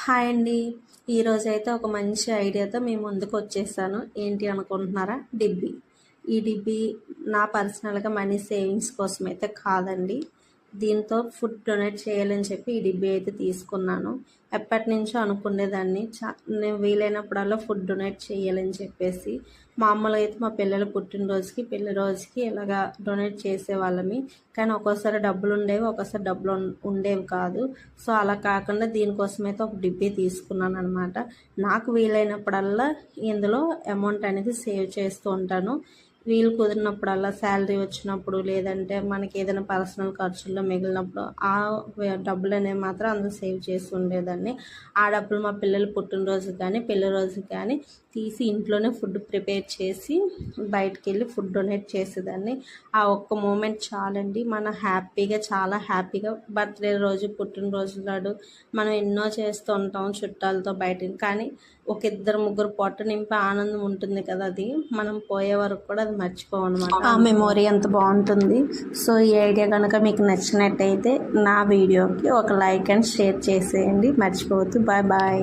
Hi అండి. ఈరోజైతే ఒక మంచి ఐడియాతో మీ ముందుకు వచ్చేసాను. ఏంటి అనుకుంటున్నారా? డిబ్బీ. ఈ డిబ్బీ నా పర్సనల్గా మనీ సేవింగ్స్ కోసం అయితే కాదండి. దీంతో ఫుడ్ డొనేట్ చేయాలని చెప్పి ఈ డిబ్బీ అయితే తీసుకున్నాను. ఎప్పటి నుంచో అనుకునేదాన్ని, నేను వీలైనప్పుడల్లా ఫుడ్ డొనేట్ చేయాలని చెప్పేసి. మామూలుగా అయితే మా పిల్లల పుట్టినరోజుకి పెళ్లి రోజుకి ఇలాగా డొనేట్ చేసేవాళ్ళమి. కానీ ఒక్కోసారి డబ్బులు ఉండేవి, ఒక్కోసారి డబ్బులు ఉండేవి కాదు. సో అలా కాకుండా దీనికోసం అయితే ఒక డిబ్బీ తీసుకున్నాను అనమాట. నాకు వీలైనప్పుడల్లా ఇందులో అమౌంట్ అనేది సేవ్ చేస్తూ ఉంటాను. వీలు కుదిరినప్పుడల్లా శాలరీ వచ్చినప్పుడు, లేదంటే మనకి ఏదైనా పర్సనల్ ఖర్చుల్లో మిగిలినప్పుడు ఆ డబ్బులు అనేవి మాత్రం అందులో సేవ్ చేసి ఉండేదాన్ని. ఆ డబ్బులు మా పిల్లల పుట్టినరోజు కానీ పెళ్లి రోజు కానీ తీసి ఇంట్లోనే ఫుడ్ ప్రిపేర్ చేసి బయటికి వెళ్ళి ఫుడ్ డొనేట్ చేసేదాన్ని. ఆ ఒక్క మూమెంట్ చాలండి, మనం హ్యాపీగా, చాలా హ్యాపీగా బర్త్డే రోజు, పుట్టినరోజు నాడు మనం ఎన్నో చేస్తూ ఉంటాం చుట్టాలతో బయట. కానీ ఒక ఇద్దరు ముగ్గురు పొట్ట నింపే ఆనందం ఉంటుంది కదా, అది మనం పోయే వరకు కూడా అది మర్చిపోవన్నమాట. ఆ మెమొరీ ఎంత బాగుంటుంది. సో ఈ ఐడియా కనుక మీకు నచ్చినట్టయితే నా వీడియోకి ఒక లైక్ అండ్ షేర్ చేసేయండి, మర్చిపోవద్దు. Bye bye.